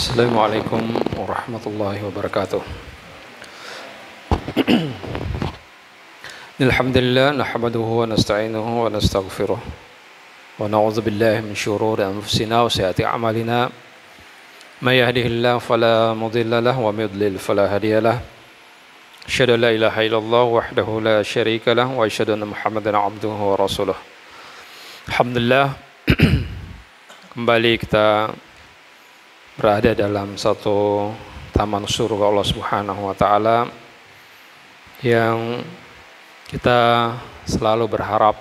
Assalamualaikum warahmatullahi wabarakatuh. Alhamdulillah nahmaduhu wa nasta'inuhu wa nastaghfiruh wa na'udzu billahi min shururi anfusina wa sayyiati a'malina. May yahdihillahu fala mudilla lahu wa may yudlil fala hadiya lahu. Asyhadu an la ilaha illallah wahdahu la syarika lahu wa asyhadu anna Muhammadan 'abduhu wa rasuluh. Alhamdulillah kembali kita berada dalam satu taman surga Allah Subhanahu wa taala yang kita selalu berharap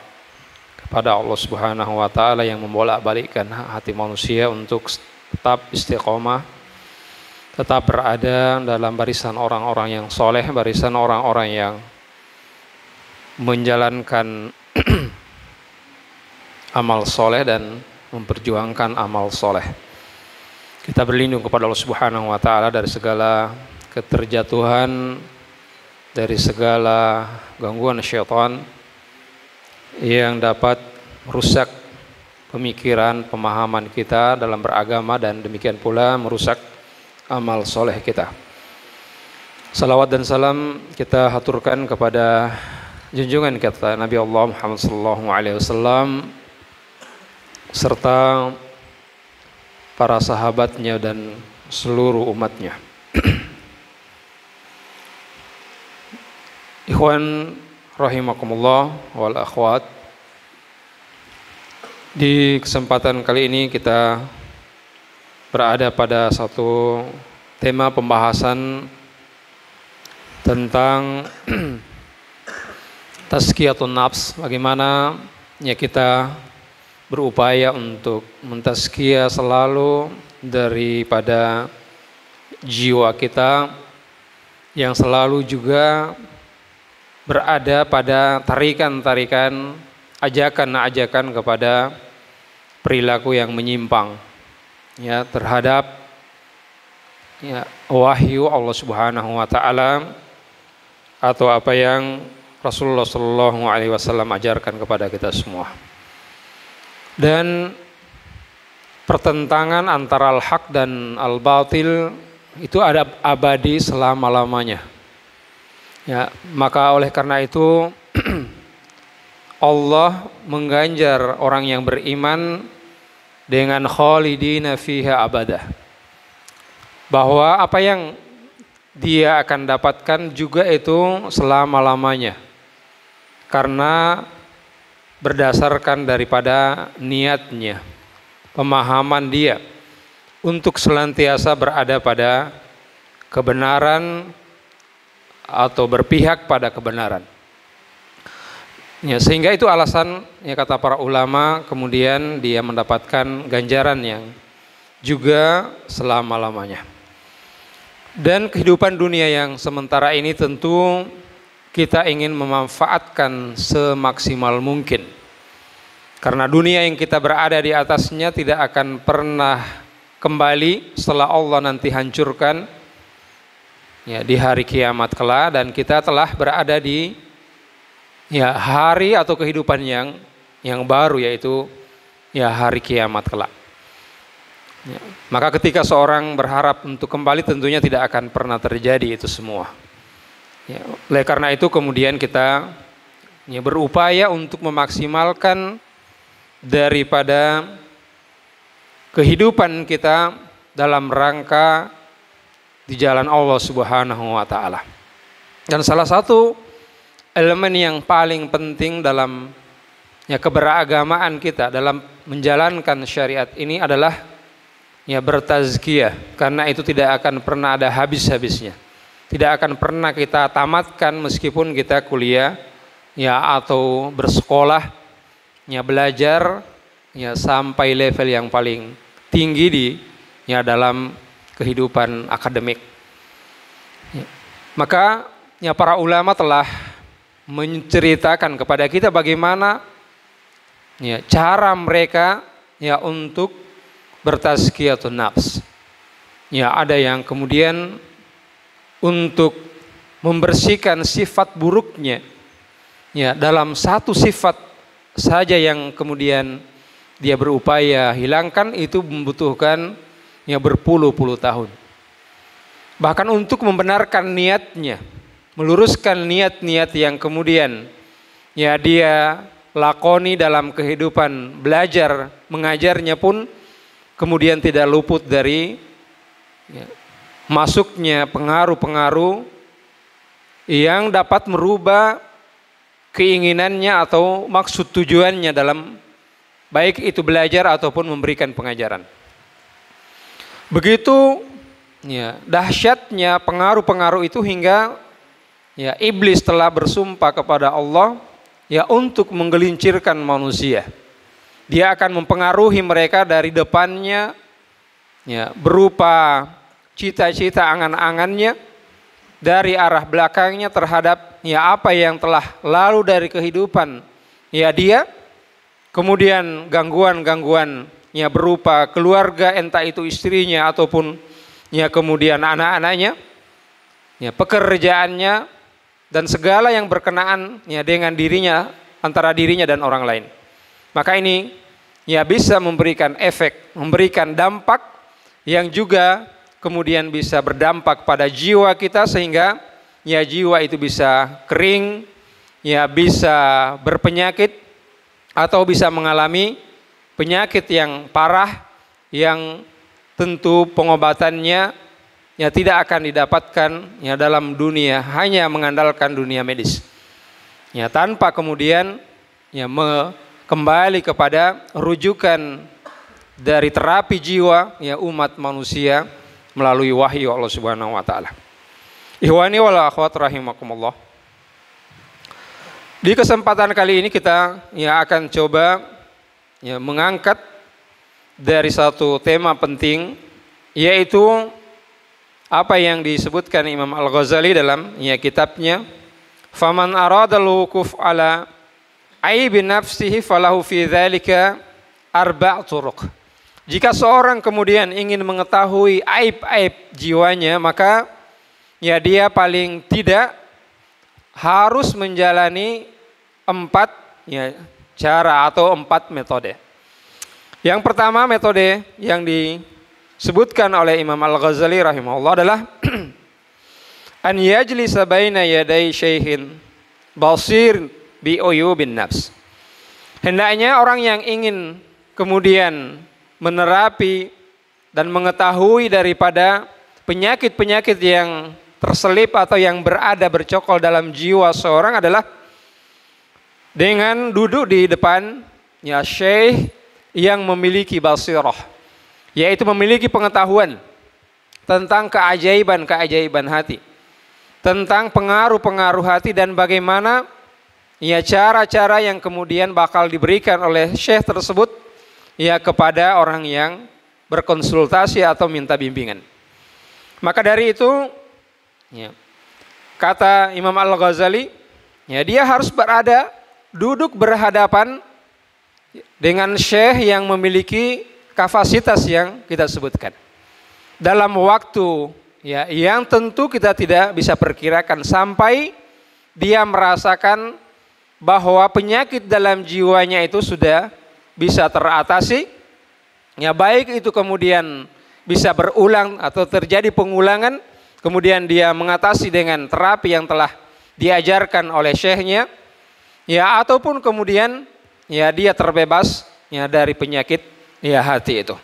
kepada Allah Subhanahu wa taala yang membolak-balikkan hati manusia untuk tetap istiqomah, tetap berada dalam barisan orang-orang yang soleh, barisan orang-orang yang menjalankan amal soleh dan memperjuangkan amal soleh. Kita berlindung kepada Allah Subhanahu wa taala dari segala keterjatuhan, dari segala gangguan syaitan yang dapat merusak pemikiran, pemahaman kita dalam beragama dan demikian pula merusak amal soleh kita. Salawat dan salam kita haturkan kepada junjungan kita Nabi Allah Muhammad SAW serta para sahabatnya dan seluruh umatnya. Ikhwan rahimakumullah wal akhwat, di kesempatan kali ini kita berada pada satu tema pembahasan tentang tazkiyatun nafs, bagaimana ya kita berupaya untuk mentazkiyah selalu daripada jiwa kita yang selalu juga berada pada tarikan-tarikan, ajakan-ajakan kepada perilaku yang menyimpang ya terhadap ya wahyu Allah Subhanahu wa taala atau apa yang Rasulullah sallallahu alaihi wasallam ajarkan kepada kita semua. Dan pertentangan antara al-haq dan al-batil itu ada abadi selama-lamanya. Ya, maka oleh karena itu Allah mengganjar orang yang beriman dengan khalidina fiha abada. Bahwa apa yang dia akan dapatkan juga itu selama-lamanya. Karena berdasarkan daripada niatnya, pemahaman dia untuk senantiasa berada pada kebenaran atau berpihak pada kebenaran. Ya, sehingga itu alasan ya kata para ulama kemudian dia mendapatkan ganjaran yang juga selama-lamanya. Dan kehidupan dunia yang sementara ini tentu kita ingin memanfaatkan semaksimal mungkin. Karena dunia yang kita berada di atasnya tidak akan pernah kembali setelah Allah nanti hancurkan ya di hari kiamat kelak, dan kita telah berada di ya hari atau kehidupan yang baru, yaitu ya hari kiamat kelak. Ya, maka ketika seorang berharap untuk kembali tentunya tidak akan pernah terjadi itu semua. Ya, oleh karena itu kemudian kita ya, berupaya untuk memaksimalkan daripada kehidupan kita dalam rangka di jalan Allah Subhanahu wa taala. Dan salah satu elemen yang paling penting dalam ya, keberagamaan kita dalam menjalankan syariat ini adalah ya bertazkiyah, karena itu tidak akan pernah ada habis-habisnya. Tidak akan pernah kita tamatkan meskipun kita kuliah ya atau bersekolah ya belajar ya sampai level yang paling tinggi di ya dalam kehidupan akademik. Ya. Maka ya para ulama telah menceritakan kepada kita bagaimana ya cara mereka ya untuk bertazkiyatun nafs. Ya ada yang kemudian untuk membersihkan sifat buruknya ya dalam satu sifat saja yang kemudian dia berupaya hilangkan, itu membutuhkan ya berpuluh-puluh tahun. Bahkan untuk membenarkan niatnya, meluruskan niat-niat yang kemudian ya dia lakoni dalam kehidupan belajar mengajarnya pun kemudian tidak luput dari ya, masuknya pengaruh-pengaruh yang dapat merubah keinginannya atau maksud tujuannya dalam baik itu belajar ataupun memberikan pengajaran. Begitu ya, dahsyatnya pengaruh-pengaruh itu hingga ya, iblis telah bersumpah kepada Allah ya untuk menggelincirkan manusia. Dia akan mempengaruhi mereka dari depannya ya, berupa cita-cita angan-angannya, dari arah belakangnya terhadap ya apa yang telah lalu dari kehidupan ya dia, kemudian gangguan-gangguan ya berupa keluarga, entah itu istrinya ataupun ya kemudian anak-anaknya, ya pekerjaannya dan segala yang berkenaan ya dengan dirinya, antara dirinya dan orang lain. Maka ini ya bisa memberikan efek, memberikan dampak yang juga kemudian bisa berdampak pada jiwa kita sehingga ya jiwa itu bisa kering, ya bisa berpenyakit atau bisa mengalami penyakit yang parah yang tentu pengobatannya ya tidak akan didapatkan ya dalam dunia, hanya mengandalkan dunia medis. Ya tanpa kemudian ya kembali kepada rujukan dari terapi jiwa ya umat manusia melalui wahyu Allah Subhanahu wa taala. Ikhwani wal akhwat rahimakumullah. Di kesempatan kali ini kita ya akan coba ya mengangkat dari satu tema penting, yaitu apa yang disebutkan Imam Al-Ghazali dalam ya kitabnya Faman aradal wuquf ala aibi nafsihi falahu fi dzalika arba' turuq. Jika seorang kemudian ingin mengetahui aib-aib jiwanya, maka ya dia paling tidak harus menjalani 4 ya cara atau 4 metode. Yang pertama metode yang disebutkan oleh Imam Al-Ghazali rahimahullah adalah an yajlisa baina yaday syaihin basir bi uyubin nafs. Hendaknya orang yang ingin kemudian menerapi dan mengetahui daripada penyakit-penyakit yang terselip atau yang berada bercokol dalam jiwa seorang adalah dengan duduk di depan ya syekh yang memiliki basirah, yaitu memiliki pengetahuan tentang keajaiban-keajaiban hati, tentang pengaruh-pengaruh hati dan bagaimana ya cara-cara yang kemudian bakal diberikan oleh syekh tersebut ya kepada orang yang berkonsultasi atau minta bimbingan. Maka dari itu ya, kata Imam Al-Ghazali ya dia harus berada duduk berhadapan dengan syekh yang memiliki kapasitas yang kita sebutkan dalam waktu ya yang tentu kita tidak bisa perkirakan sampai dia merasakan bahwa penyakit dalam jiwanya itu sudah bisa teratasi, ya baik itu kemudian bisa berulang atau terjadi pengulangan, kemudian dia mengatasi dengan terapi yang telah diajarkan oleh syekhnya, ya ataupun kemudian ya dia terbebas ya dari penyakit ya hati itu.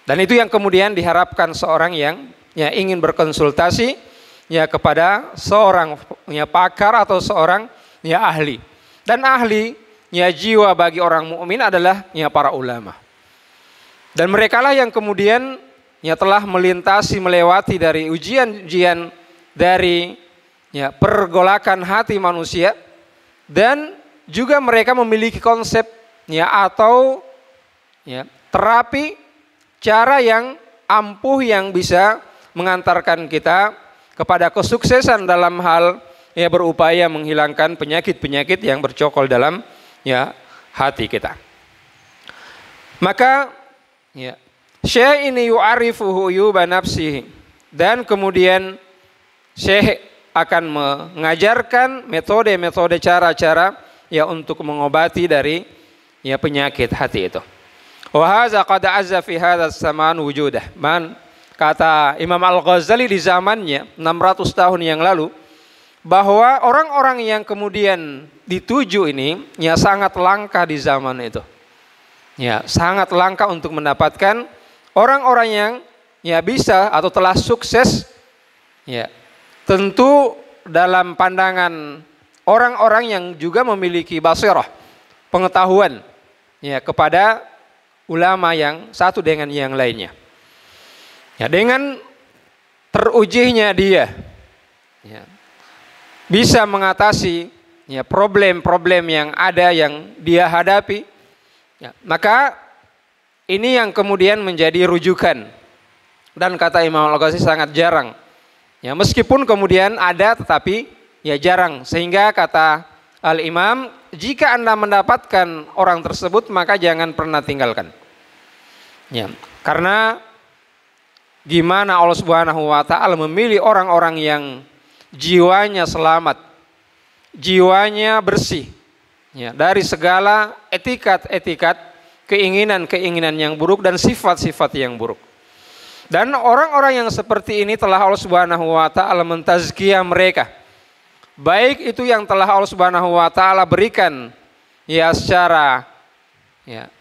Dan itu yang kemudian diharapkan seorang yang ya ingin berkonsultasi ya kepada seorang ya pakar atau seorang ya ahli. Dan ahli ya jiwa bagi orang mukmin adalah ya para ulama. Dan merekalah yang kemudian ya telah melewati dari ujian-ujian dari ya pergolakan hati manusia, dan juga mereka memiliki konsep ya atau ya terapi cara yang ampuh yang bisa mengantarkan kita kepada kesuksesan dalam hal ya berupaya menghilangkan penyakit-penyakit yang bercokol dalam ya hati kita. Maka ya syekh ini yu'arifuhu uyuba nafsihi, dan kemudian syekh akan mengajarkan metode-metode cara-cara ya untuk mengobati dari ya penyakit hati itu. Wa hadza qad azza fi hadzal zaman wujudah. Kata Imam Al-Ghazali di zamannya 600 tahun yang lalu, bahwa orang-orang yang kemudian dituju ini ya sangat langka di zaman itu. Ya, sangat langka untuk mendapatkan orang-orang yang ya bisa atau telah sukses. Ya, tentu dalam pandangan orang-orang yang juga memiliki basirah, pengetahuan ya kepada ulama yang satu dengan yang lainnya. Ya, dengan terujinya dia ya, bisa mengatasi ya problem-problem yang ada yang dia hadapi, ya, maka ini yang kemudian menjadi rujukan. Dan kata Imam Al-Ghazali sangat jarang. Ya, meskipun kemudian ada tetapi ya jarang. Sehingga kata Al-Imam, jika Anda mendapatkan orang tersebut maka jangan pernah tinggalkan. Ya, karena gimana Allah Subhanahu wa taala memilih orang-orang yang jiwanya selamat, jiwanya bersih ya, dari segala etikat-etikat, keinginan-keinginan yang buruk dan sifat-sifat yang buruk. Dan orang-orang yang seperti ini telah Allah Subhanahu wa taala mentazkiyah mereka. Baik itu yang telah Allah Subhanahu wa taala berikan ya secara ya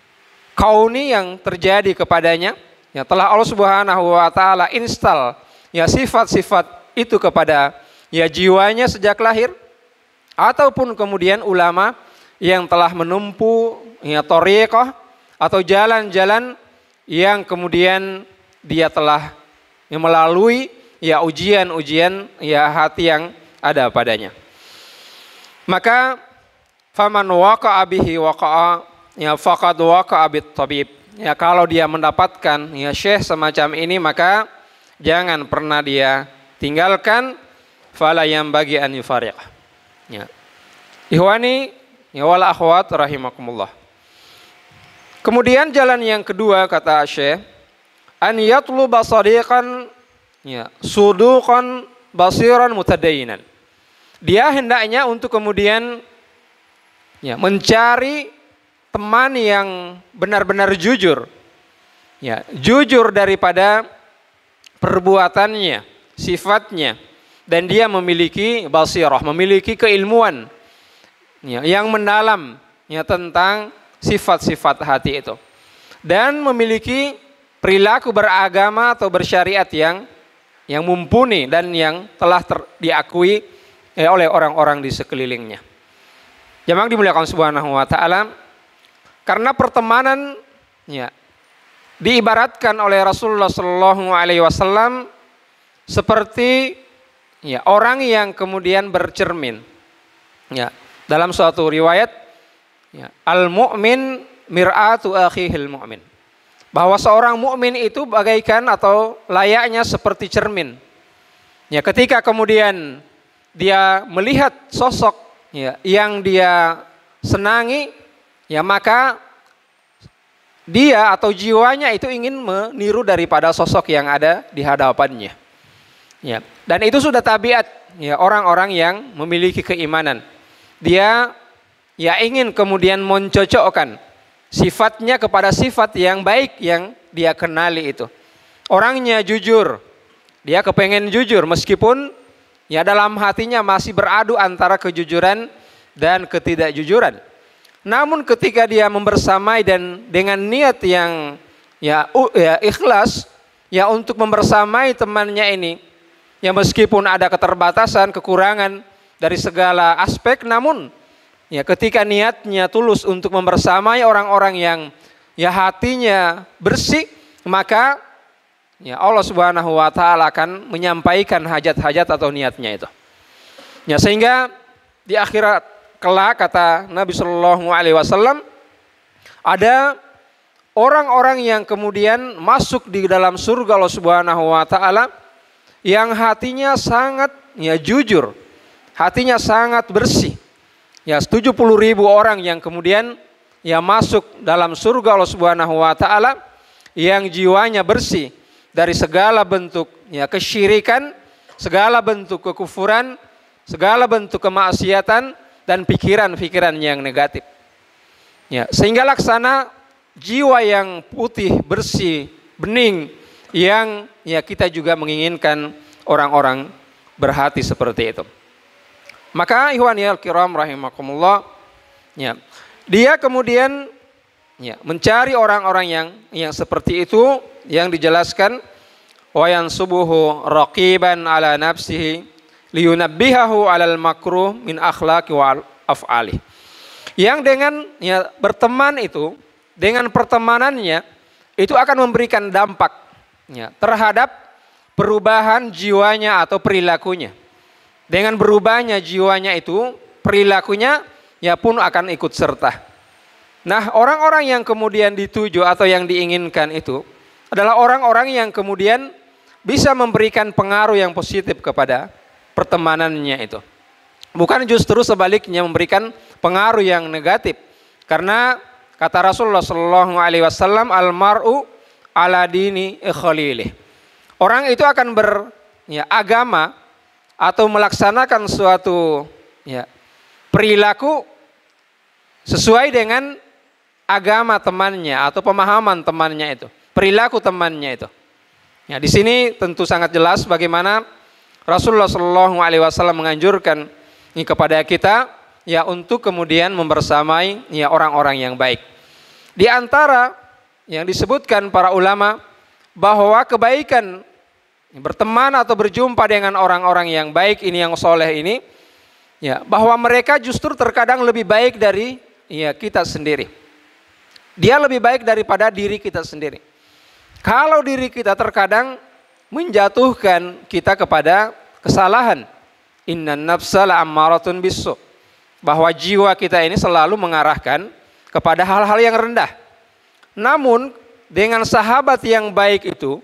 kauni yang terjadi kepadanya, ya telah Allah Subhanahu wa taala install ya sifat-sifat itu kepada ya jiwanya sejak lahir, ataupun kemudian ulama yang telah menempuh ya thariqah atau jalan-jalan yang kemudian dia telah ya, melalui ya ujian-ujian ya hati yang ada padanya. Maka faman waqa'a bihi waqa'a ya faqad waqa'a bit tabib. Ya, kalau dia mendapatkan ya syekh semacam ini maka jangan pernah dia tinggalkan, fala yang bagi an yufariq. Ya. Ikhwani ya wal akhwat rahimakumullah. Kemudian jalan yang kedua kata syekh, an yatluba sadiqan ya suduqan basiran mutadayyinan. Dia hendaknya untuk kemudian ya mencari teman yang benar-benar jujur, ya jujur daripada perbuatannya, sifatnya, dan dia memiliki basirah, memiliki keilmuan ya, yang mendalam ya tentang sifat-sifat hati itu, dan memiliki perilaku beragama atau bersyariat yang mumpuni dan yang telah diakui oleh orang-orang di sekelilingnya. Jamaah dimuliakan Subhanahu wa taala. Karena pertemanan ya, diibaratkan oleh Rasulullah Shallallahu Alaihi Wasallam seperti ya, orang yang kemudian bercermin. Ya, dalam suatu riwayat, ya, al-mu'min mir'atu akhihil mu'min. Bahwa seorang mukmin itu bagaikan atau layaknya seperti cermin. Ya, ketika kemudian dia melihat sosok ya, yang dia senangi, ya maka dia atau jiwanya itu ingin meniru daripada sosok yang ada di hadapannya. Ya, dan itu sudah tabiat ya orang-orang yang memiliki keimanan. Dia ya ingin kemudian mencocokkan sifatnya kepada sifat yang baik yang dia kenali itu. Orangnya jujur, dia kepengen jujur meskipun ya dalam hatinya masih beradu antara kejujuran dan ketidakjujuran. Namun ketika dia membersamai dan dengan niat yang ya ikhlas ya untuk membersamai temannya ini, ya meskipun ada keterbatasan, kekurangan dari segala aspek, namun ya ketika niatnya tulus untuk membersamai orang-orang yang ya hatinya bersih, maka ya Allah Subhanahu wa taala akan menyampaikan hajat-hajat atau niatnya itu. Ya sehingga di akhirat kelak kata Nabi Shallallahu Alaihi Wasallam ada orang-orang yang kemudian masuk di dalam surga Allah Subhanahu Wa Taala yang hatinya sangat ya jujur, hatinya sangat bersih. Ya 70.000 orang yang kemudian ya masuk dalam surga Allah Subhanahu Wa Taala yang jiwanya bersih dari segala bentuk ya kesyirikan, segala bentuk kekufuran, segala bentuk kemaksiatan dan pikiran-pikiran yang negatif. Ya, sehingga laksana jiwa yang putih, bersih, bening, yang ya kita juga menginginkan orang-orang berhati seperti itu. Maka ikhwanil kiram rahimakumullah, ya, dia kemudian ya, mencari orang-orang yang seperti itu, yang dijelaskan wa yansubuhu raqiban ala nafsihi liyunabbihahu alal makruh min akhlaqi wa af'ali. Yang dengan ya, berteman itu, dengan pertemanannya itu akan memberikan dampak ya, terhadap perubahan jiwanya atau perilakunya. Dengan berubahnya jiwanya itu, perilakunya ya pun akan ikut serta. Nah, orang-orang yang kemudian dituju atau yang diinginkan itu adalah orang-orang yang kemudian bisa memberikan pengaruh yang positif kepada pertemanannya itu. Bukan justru sebaliknya memberikan pengaruh yang negatif. Karena kata Rasulullah SAW, almar'u ala dini khalilih. Orang itu akan beragama atau melaksanakan suatu ya, perilaku sesuai dengan agama temannya atau pemahaman temannya itu, perilaku temannya itu. Ya, di sini tentu sangat jelas bagaimana Rasulullah SAW menganjurkan kepada kita ya untuk kemudian membersamai ya orang-orang yang baik. Di antara yang disebutkan para ulama bahwa kebaikan berteman atau berjumpa dengan orang-orang yang baik ini, yang soleh ini, ya, bahwa mereka justru terkadang lebih baik dari ya, kita sendiri. Dia lebih baik daripada diri kita sendiri. Kalau diri kita terkadang menjatuhkan kita kepada kesalahan, innan nafsa la'ammaratun bisu, bahwa jiwa kita ini selalu mengarahkan kepada hal-hal yang rendah. Namun dengan sahabat yang baik itu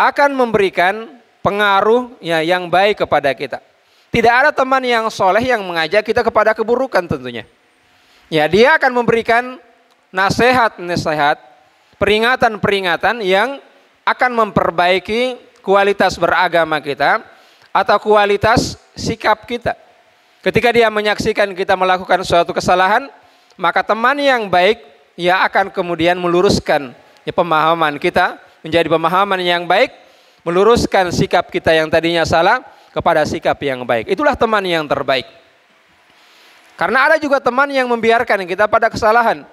akan memberikan pengaruh ya, yang baik kepada kita. Tidak ada teman yang soleh yang mengajak kita kepada keburukan tentunya. Ya, dia akan memberikan nasihat-nasihat, peringatan-peringatan yang akan memperbaiki kualitas beragama kita atau kualitas sikap kita. Ketika dia menyaksikan kita melakukan suatu kesalahan, maka teman yang baik ya akan kemudian meluruskan ya, pemahaman kita menjadi pemahaman yang baik, meluruskan sikap kita yang tadinya salah kepada sikap yang baik. Itulah teman yang terbaik. Karena ada juga teman yang membiarkan kita pada kesalahan.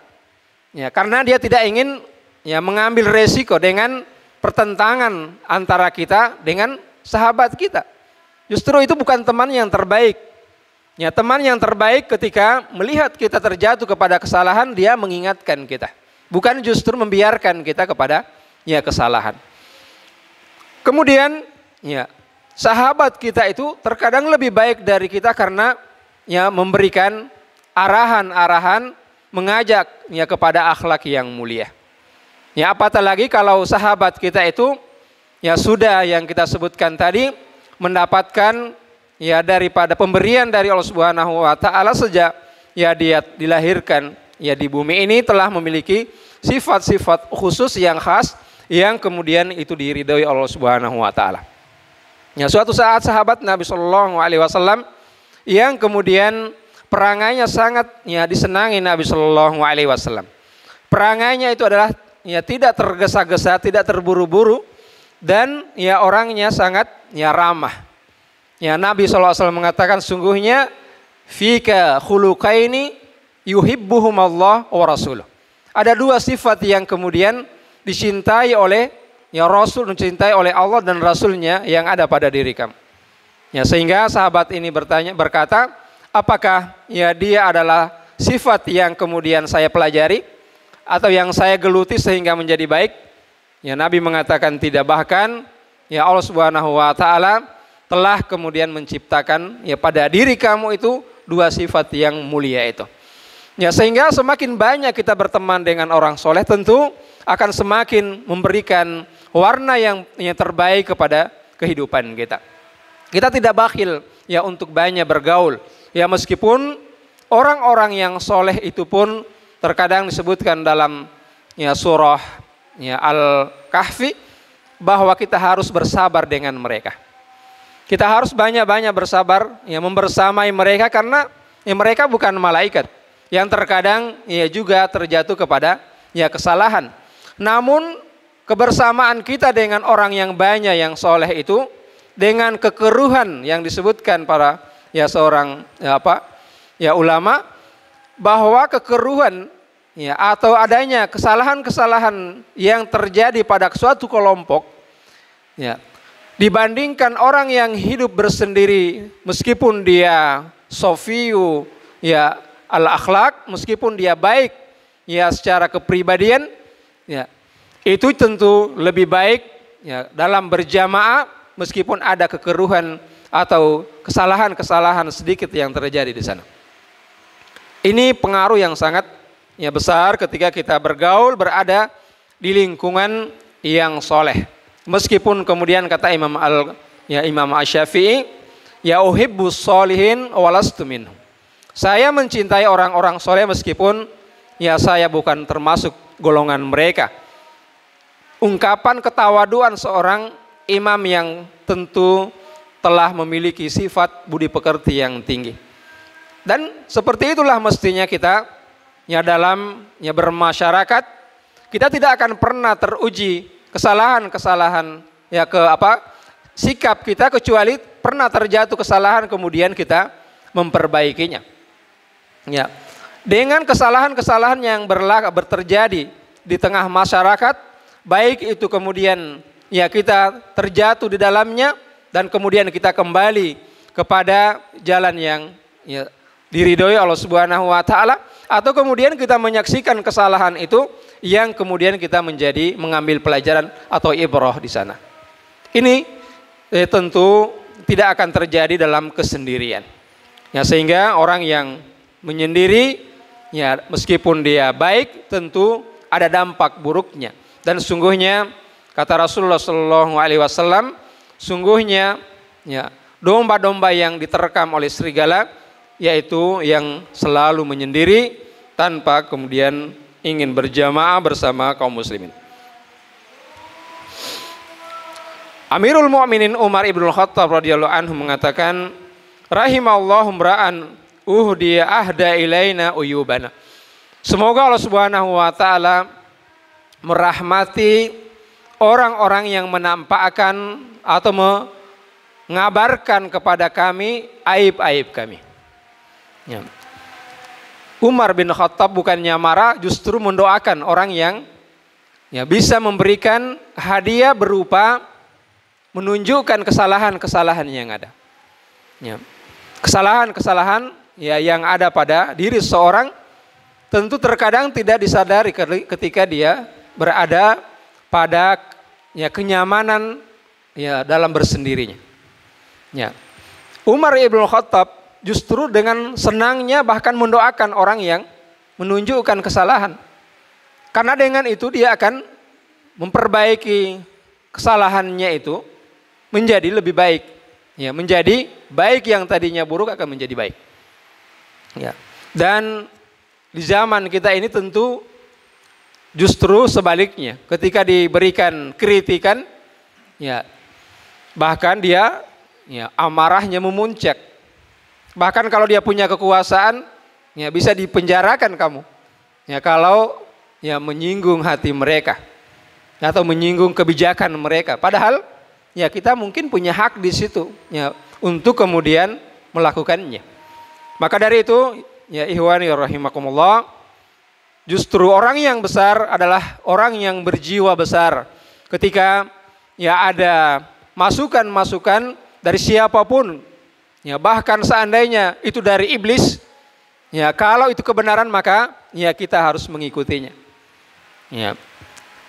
Ya, karena dia tidak ingin ya, mengambil resiko dengan pertentangan antara kita dengan sahabat kita. Justru itu bukan teman yang terbaik. Ya, teman yang terbaik ketika melihat kita terjatuh kepada kesalahan, dia mengingatkan kita. Bukan justru membiarkan kita kepada ya, kesalahan. Kemudian ya, sahabat kita itu terkadang lebih baik dari kita karena ya, memberikan arahan-arahan, mengajak ya, kepada akhlak yang mulia. Ya, apatah lagi kalau sahabat kita itu ya sudah yang kita sebutkan tadi mendapatkan ya daripada pemberian dari Allah Subhanahu wa taala sejak ya dia dilahirkan ya di bumi ini telah memiliki sifat-sifat khusus yang khas yang kemudian itu diridhoi Allah Subhanahu wa taala. Ya, suatu saat sahabat Nabi sallallahu alaihi wasallam yang kemudian perangainya sangat ya disenangi Nabi sallallahu alaihi wasallam. Perangainya itu adalah ya tidak tergesa-gesa, tidak terburu-buru dan ya orangnya sangat ya ramah. Ya, Nabi sallallahu alaihi wasallam mengatakan sungguhnya fika khuluqaini yuhibbuhumallah wa rasuluh. Ada dua sifat yang kemudian dicintai oleh ya Rasul, dicintai oleh Allah dan Rasulnya yang ada pada diri kamu. Ya, sehingga sahabat ini berkata, apakah ya dia adalah sifat yang kemudian saya pelajari atau yang saya geluti sehingga menjadi baik? Ya, Nabi mengatakan tidak, bahkan ya Allah Subhanahu wa taala telah kemudian menciptakan ya pada diri kamu itu dua sifat yang mulia itu. Ya, sehingga semakin banyak kita berteman dengan orang soleh tentu akan semakin memberikan warna yang terbaik kepada kehidupan kita. Kita tidak bakhil ya untuk banyak bergaul. Ya, meskipun orang-orang yang soleh itu pun terkadang disebutkan dalam ya surah ya Al-Kahfi bahwa kita harus bersabar dengan mereka. Kita harus banyak-banyak bersabar ya membersamai mereka karena ya mereka bukan malaikat yang terkadang ya juga terjatuh kepada ya kesalahan. Namun kebersamaan kita dengan orang yang banyak yang soleh itu dengan kekeruhan yang disebutkan para ya seorang ulama, bahwa kekeruhan ya atau adanya kesalahan-kesalahan yang terjadi pada suatu kelompok ya dibandingkan orang yang hidup bersendiri, meskipun dia sofiyu ya al-akhlak, meskipun dia baik ya secara kepribadian ya, itu tentu lebih baik ya dalam berjamaah meskipun ada kekeruhan atau kesalahan-kesalahan sedikit yang terjadi di sana. Ini pengaruh yang sangat ya besar ketika kita bergaul, berada di lingkungan yang soleh. Meskipun kemudian kata Imam Asy-Syafi'i, ya uhibbus sholihin walastu minhum. Saya mencintai orang-orang soleh meskipun ya saya bukan termasuk golongan mereka. Ungkapan ketawaduan seorang imam yang tentu telah memiliki sifat budi pekerti yang tinggi. Dan seperti itulah mestinya kita ya dalam ya bermasyarakat, kita tidak akan pernah teruji kesalahan-kesalahan ya sikap kita, kecuali pernah terjatuh kesalahan kemudian kita memperbaikinya. Ya. Dengan kesalahan-kesalahan yang terjadi di tengah masyarakat, baik itu kemudian ya kita terjatuh di dalamnya dan kemudian kita kembali kepada jalan yang ya diridhoi Allah Subhanahu wa taala, atau kemudian kita menyaksikan kesalahan itu yang kemudian kita mengambil pelajaran atau ibrah di sana. Ini tentu tidak akan terjadi dalam kesendirian. Ya, sehingga orang yang menyendiri ya meskipun dia baik tentu ada dampak buruknya. Dan sungguhnya kata Rasulullah Shallallahu Alaihi Wasallam, sungguhnya ya domba-domba yang diterkam oleh serigala yaitu yang selalu menyendiri tanpa kemudian ingin berjamaah bersama kaum muslimin. Amirul Mukminin Umar ibn Khattab radhiyallahu anhu mengatakan, rahimallahu mra'an uhdiya ahda ilaina uyubana. Semoga Allah Subhanahu wa taala merahmati orang-orang yang menampakkan atau mengabarkan kepada kami aib-aib kami. Ya. Umar bin Khattab bukannya marah, justru mendoakan orang yang ya bisa memberikan hadiah berupa menunjukkan kesalahan-kesalahan yang ada. Ya. Kesalahan-kesalahan ya yang ada pada diri seorang tentu terkadang tidak disadari ketika dia berada pada ya kenyamanan ya dalam bersendirinya. Ya. Umar ibn Khattab justru dengan senangnya bahkan mendoakan orang yang menunjukkan kesalahan. Karena dengan itu dia akan memperbaiki kesalahannya itu menjadi lebih baik. Ya, menjadi baik yang tadinya buruk akan menjadi baik. Ya. Dan di zaman kita ini tentu justru sebaliknya. Ketika diberikan kritikan, ya bahkan dia ya amarahnya memuncak. Bahkan kalau dia punya kekuasaan, ya bisa dipenjarakan kamu. Ya kalau ya menyinggung hati mereka atau menyinggung kebijakan mereka. Padahal ya kita mungkin punya hak di situ ya untuk kemudian melakukannya. Maka dari itu ya ikhwani rahimakumullah, justru orang yang besar adalah orang yang berjiwa besar. Ketika ya ada masukan-masukan dari siapapun, ya bahkan seandainya itu dari iblis, ya kalau itu kebenaran maka ya kita harus mengikutinya. Ya,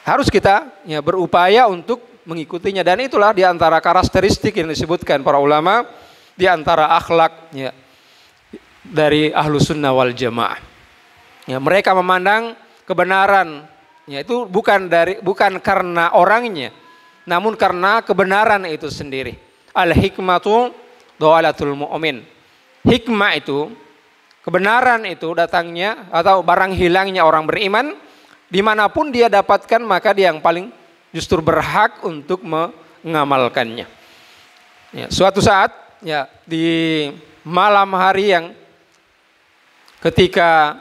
harus kita ya berupaya untuk mengikutinya, dan itulah diantara karakteristik yang disebutkan para ulama diantara akhlak ya dari ahlu sunnah wal jamaah. Ya, mereka memandang kebenaran ya itu bukan karena orangnya, namun karena kebenaran itu sendiri. Al hikmatu dhalatul mu'min. Hikmah itu, kebenaran itu datangnya atau barang hilangnya orang beriman, dimanapun dia dapatkan maka dia yang paling justru berhak untuk mengamalkannya. Ya, suatu saat ya di malam hari yang ketika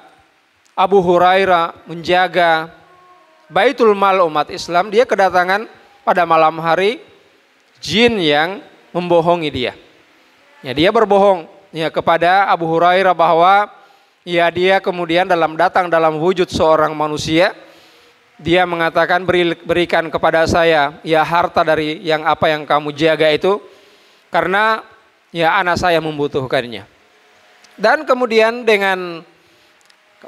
Abu Hurairah menjaga Baitul Mal umat Islam, dia kedatangan pada malam hari jin yang membohongi dia. Ya, dia berbohong ya kepada Abu Hurairah bahwa ya dia kemudian datang dalam wujud seorang manusia. Dia mengatakan, berikan kepada saya ya harta dari yang apa yang kamu jaga itu, karena ya anak saya membutuhkannya. Dan kemudian dengan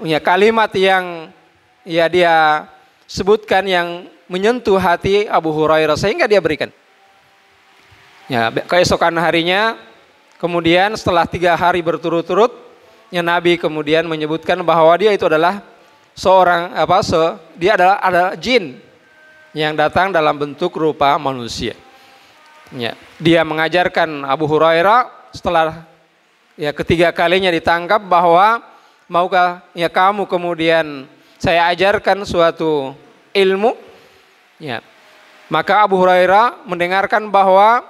ya kalimat yang ya dia sebutkan yang menyentuh hati Abu Hurairah sehingga dia berikan. Ya, keesokan harinya kemudian setelah 3 hari berturut-turut, ya Nabi kemudian menyebutkan bahwa dia itu adalah dia adalah jin yang datang dalam bentuk rupa manusia. Ya, dia mengajarkan Abu Hurairah setelah ya ketiga kalinya ditangkap bahwa maukah ya kamu kemudian saya ajarkan suatu ilmu. Ya. Maka Abu Hurairah mendengarkan bahwa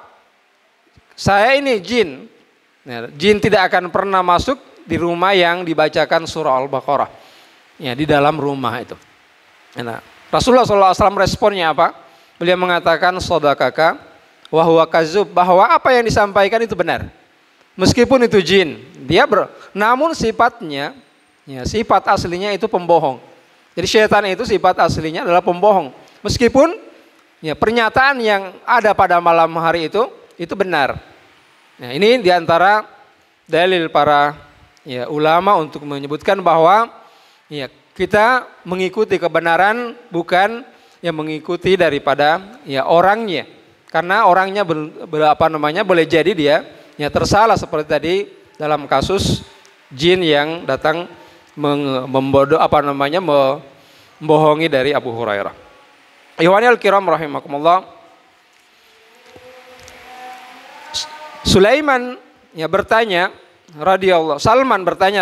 saya ini jin. Ya, jin tidak akan pernah masuk di rumah yang dibacakan surah Al-Baqarah. Ya, di dalam rumah itu. Nah, Rasulullah SAW responnya apa? Beliau mengatakan shadaqaka wa huwa kadzub, bahwa apa yang disampaikan itu benar. Meskipun itu jin, namun sifatnya ya, sifat aslinya itu pembohong. Jadi syaitan itu sifat aslinya adalah pembohong. Meskipun ya pernyataan yang ada pada malam hari itu benar. Nah, ini diantara dalil para ya ulama untuk menyebutkan bahwa ya kita mengikuti kebenaran bukan yang mengikuti daripada ya orangnya. Karena orangnya boleh jadi dia ya tersalah seperti tadi dalam kasus jin yang datang membohongi dari Abu Hurairah. Ikhwanil kiram rahimakumullah. Salman bertanya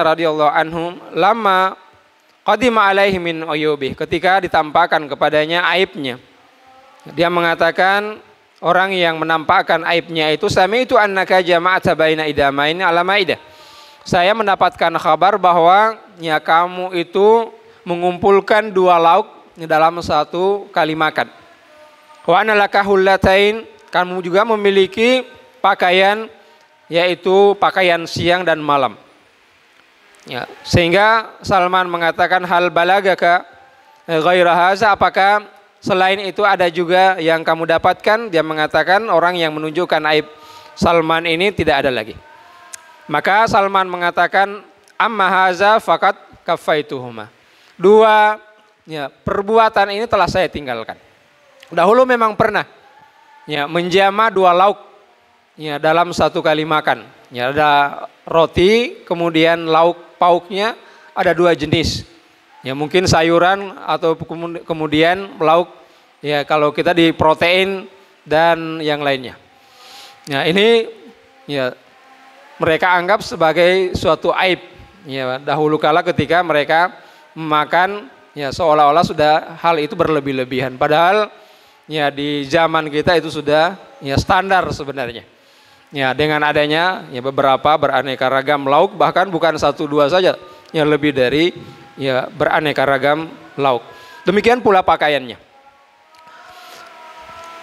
radhiyallahu anhu, lama qadima alaihi min uyubih, ketika ditampakkan kepadanya aibnya. Dia mengatakan, orang yang menampakkan aibnya itu, sami'tu annaka jama'ata baina idamaini ala maidah. Saya mendapatkan kabar bahwa ya kamu itu mengumpulkan 2 lauk dalam satu kali makan. Wa ana laka hullatain, kamu juga memiliki pakaian, yaitu pakaian siang dan malam. Ya, sehingga Salman mengatakan, hal balagaka ghaira haza, apakah selain itu ada juga yang kamu dapatkan? Dia mengatakan orang yang menunjukkan aib Salman ini tidak ada lagi. Maka Salman mengatakan, amma haza faqad kafaituhuma. 2 ya, perbuatan ini telah saya tinggalkan. Dahulu memang pernah ya menjama 2 lauk ya dalam satu kali makan. Ya, ada roti, kemudian lauk pauknya ada 2 jenis. Ya, mungkin sayuran atau kemudian lauk ya kalau kita di protein dan yang lainnya. Ya, ini ya mereka anggap sebagai suatu aib ya dahulu kala ketika mereka makan ya seolah-olah sudah hal itu berlebih-lebihan, padahal ya di zaman kita itu sudah ya standar sebenarnya. Ya, dengan adanya ya beberapa beraneka ragam lauk, bahkan bukan 1-2 saja, ya lebih dari ya beraneka ragam lauk. Demikian pula pakaiannya.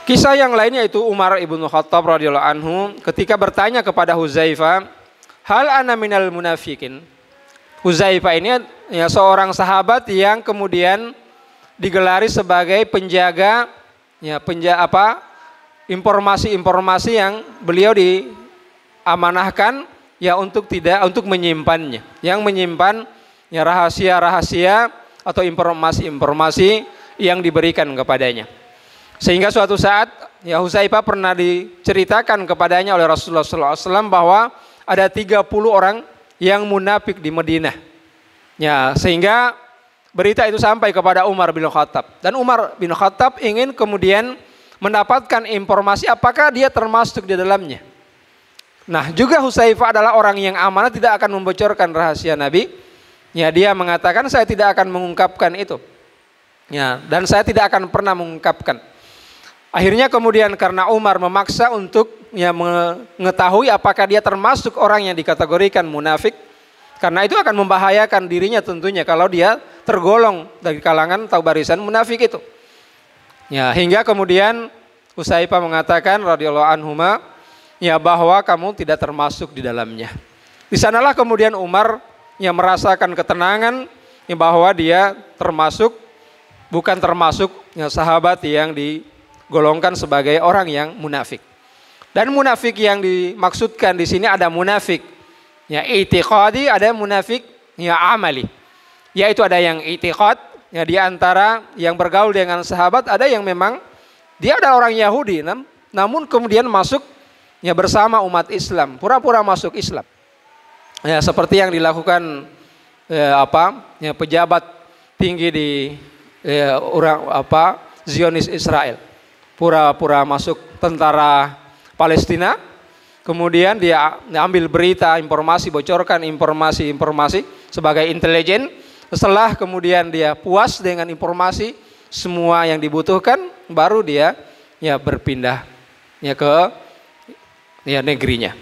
Kisah yang lainnya itu Umar ibnu Khattab radhiyallahu anhu ketika bertanya kepada Huzaifah, hal ana minal munafikin. Huzaifah ini ya seorang sahabat yang kemudian digelari sebagai penjaga informasi-informasi yang beliau diamanahkan ya untuk menyimpannya, yang menyimpan ya rahasia-rahasia atau informasi-informasi yang diberikan kepadanya. Sehingga suatu saat ya Huzaifah pernah diceritakan kepadanya oleh Rasulullah SAW bahwa ada 30 orang yang munafik di Madinah. Ya, sehingga berita itu sampai kepada Umar bin Khattab, dan Umar bin Khattab ingin kemudian mendapatkan informasi apakah dia termasuk di dalamnya. Nah, juga Huzaifah adalah orang yang amanah, tidak akan membocorkan rahasia Nabi. Ya, dia mengatakan saya tidak akan mengungkapkan itu. Ya, dan saya tidak akan pernah mengungkapkan. Akhirnya kemudian karena Umar memaksa untuk ya mengetahui apakah dia termasuk orang yang dikategorikan munafik, Karena itu akan membahayakan dirinya tentunya kalau dia tergolong dari kalangan atau barisan munafik itu. Ya, hingga kemudian Hudzaifah mengatakan radhiyallahu anhuma, ya bahwa kamu tidak termasuk di dalamnya. Di sanalah kemudian Umar yang merasakan ketenangan ya bahwa dia bukan termasuk ya, sahabat yang digolongkan sebagai orang yang munafik. Dan munafik yang dimaksudkan di sini ada munafik ya i'tiqadi, ada munafik ya amali. Yaitu ada yang i'tiqad ya di antara yang bergaul dengan sahabat, ada yang memang dia adalah orang Yahudi namun kemudian masuk ya bersama umat Islam, pura-pura masuk Islam. Ya seperti yang dilakukan pejabat tinggi di Zionis Israel. Pura-pura masuk tentara Palestina, kemudian dia ambil berita, informasi, bocorkan informasi sebagai intelijen. Setelah kemudian dia puas dengan informasi semua yang dibutuhkan, baru dia ya berpindah ya ke ya negerinya.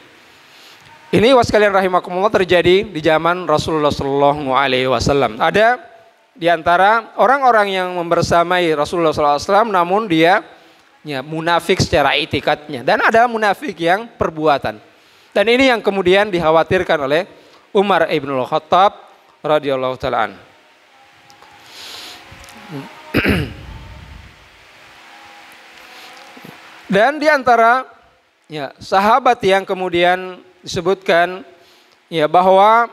Ini sekalian rahimakumullah terjadi di zaman Rasulullah Shallallahu Alaihi Wasallam. Ada di antara orang-orang yang membersamai Rasulullah SAW, namun dia ya, munafik secara itikadnya, dan ada munafik yang perbuatan. Dan ini yang kemudian dikhawatirkan oleh Umar ibn Khattab radhiyallahu taala an. Dan di antara ya, sahabat yang kemudian disebutkan ya bahwa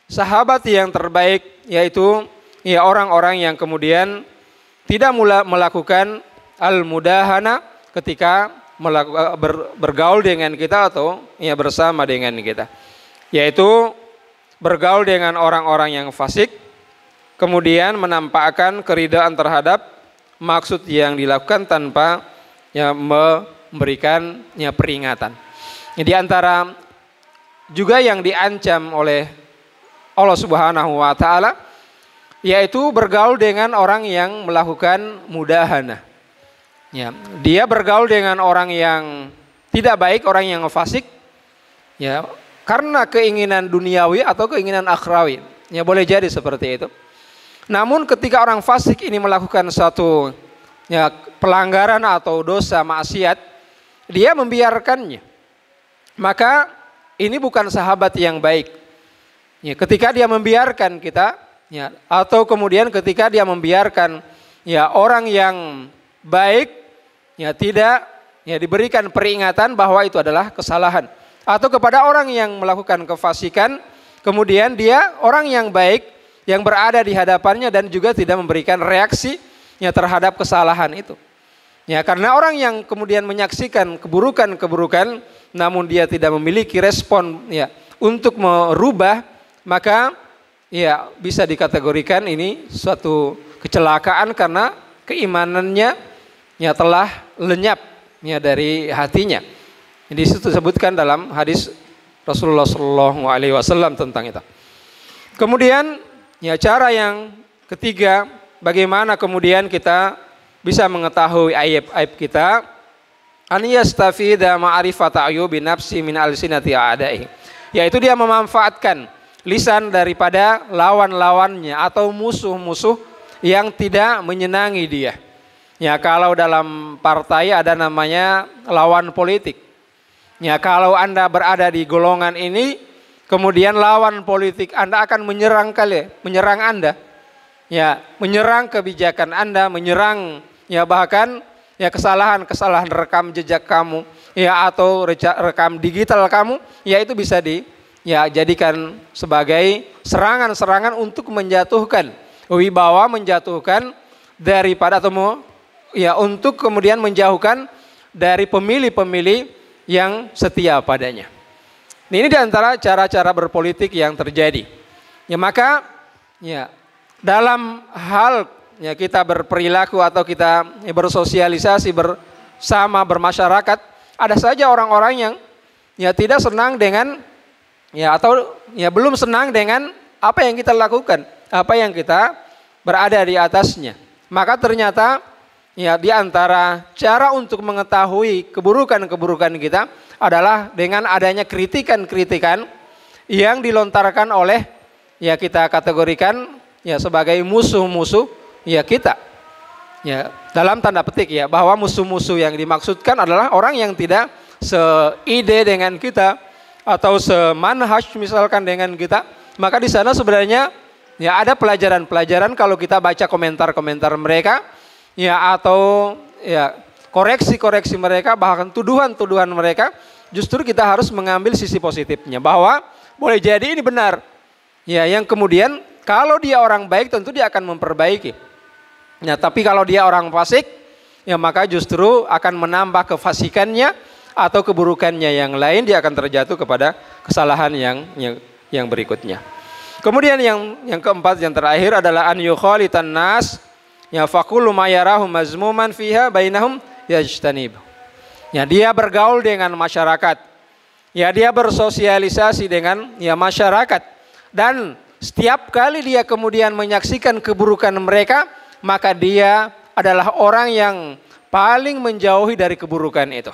sahabat yang terbaik yaitu ya orang-orang yang kemudian tidak melakukan al-mudahana ketika bergaul dengan kita atau ya bersama dengan kita, yaitu bergaul dengan orang-orang yang fasik, kemudian menampakkan keridhaan terhadap maksud yang dilakukan tanpa ya memberikan ya peringatan. Di antara juga yang diancam oleh Allah Subhanahu wa taala yaitu bergaul dengan orang yang melakukan mudahana. Ya, dia bergaul dengan orang yang tidak baik, orang yang fasik, ya karena keinginan duniawi atau keinginan akhrawi. Ya boleh jadi seperti itu. Namun ketika orang fasik ini melakukan suatu ya, pelanggaran atau dosa maksiat, dia membiarkannya, maka ini bukan sahabat yang baik. Ya, ketika dia membiarkan kita, ya, atau kemudian ketika dia membiarkan ya orang yang baik ya tidak ya diberikan peringatan bahwa itu adalah kesalahan, atau kepada orang yang melakukan kefasikan kemudian dia orang yang baik yang berada di hadapannya dan juga tidak memberikan reaksi ya terhadap kesalahan itu. Ya karena orang yang kemudian menyaksikan keburukan namun dia tidak memiliki respon ya untuk merubah, maka ya bisa dikategorikan ini suatu kecelakaan karena keimanannya ya telah lenyap ya dari hatinya. Di situ disebutkan dalam hadis Rasulullah Shallallahu Alaihi Wasallam tentang itu. Kemudian ya cara yang ketiga, bagaimana kemudian kita bisa mengetahui aib-aib kita, an yastafida ma'rifata ayubi nafsi min alsinati a'da'i, yaitu dia memanfaatkan lisan daripada lawan-lawannya atau musuh-musuh yang tidak menyenangi dia. Ya kalau dalam partai ada namanya lawan politik. Ya kalau Anda berada di golongan ini, kemudian lawan politik Anda akan menyerang Anda. Ya, menyerang kebijakan Anda, menyerang ya bahkan ya kesalahan rekam jejak kamu, ya atau rekam digital kamu, ya itu bisa jadikan sebagai serangan-serangan untuk menjatuhkan wibawa, menjatuhkan daripada atau ya untuk kemudian menjauhkan dari pemilih-pemilih yang setia padanya. Ini diantara cara-cara berpolitik yang terjadi. Ya maka ya dalam hal ya kita berperilaku atau kita bersosialisasi bersama bermasyarakat, ada saja orang-orang yang ya tidak senang dengan ya atau ya belum senang dengan apa yang kita lakukan, apa yang kita berada di atasnya. Maka ternyata ya di antara cara untuk mengetahui keburukan-keburukan kita adalah dengan adanya kritikan-kritikan yang dilontarkan oleh ya kita kategorikan ya sebagai musuh-musuh ya kita. Ya, dalam tanda petik ya, bahwa musuh-musuh yang dimaksudkan adalah orang yang tidak seide dengan kita atau semanhaj misalkan dengan kita. Maka di sana sebenarnya ya ada pelajaran-pelajaran kalau kita baca komentar-komentar mereka ya, atau ya koreksi-koreksi mereka, bahkan tuduhan-tuduhan mereka, justru kita harus mengambil sisi positifnya bahwa boleh jadi ini benar. Ya, yang kemudian kalau dia orang baik tentu dia akan memperbaiki. Ya, tapi kalau dia orang fasik, ya maka justru akan menambah kefasikannya atau keburukannya yang lain, dia akan terjatuh kepada kesalahan yang berikutnya. Kemudian yang keempat, yang terakhir adalah an yukhalitan nas ya faqulu ma yarahu mazmuman fiha bainahum yajtanib. Ya, dia bergaul dengan masyarakat. Ya, dia bersosialisasi dengan ya masyarakat, dan setiap kali dia kemudian menyaksikan keburukan mereka, maka dia adalah orang yang paling menjauhi dari keburukan itu.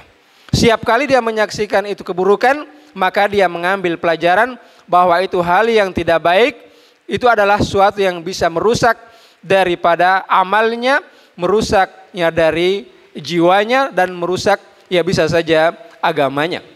Setiap kali dia menyaksikan itu keburukan, maka dia mengambil pelajaran bahwa itu hal yang tidak baik, itu adalah suatu yang bisa merusak daripada amalnya, merusaknya dari jiwanya, dan merusak ya bisa saja agamanya.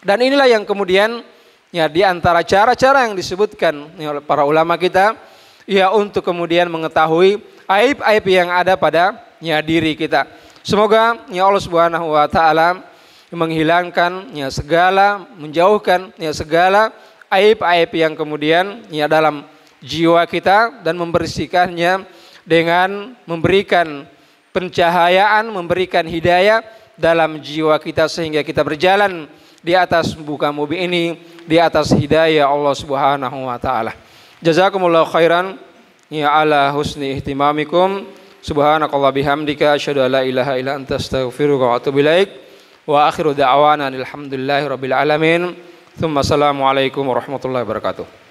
Dan inilah yang kemudian ya di antara cara-cara yang disebutkan oleh para ulama kita ya untuk kemudian mengetahui aib-aib yang ada pada ya diri kita. Semoga ya Allah Subhanahu wa taala menghilangkan ya segala, menjauhkan ya segala aib-aib yang kemudian ya dalam jiwa kita, dan membersihkannya dengan memberikan pencahayaan, memberikan hidayah dalam jiwa kita, sehingga kita berjalan di atas muka bumi ini di atas hidayah Allah Subhanahu wa taala. Jazakumullahu khairan ya ala husni ihtimamikum. Subhanakallah bihamdika asyhadu an la ilaha illa anta astaghfiruka wa atubu ilaik. Wa akhiru da'wana alhamdulillahi rabbil alamin. Tsumma assalamu alaikum warahmatullahi wabarakatuh.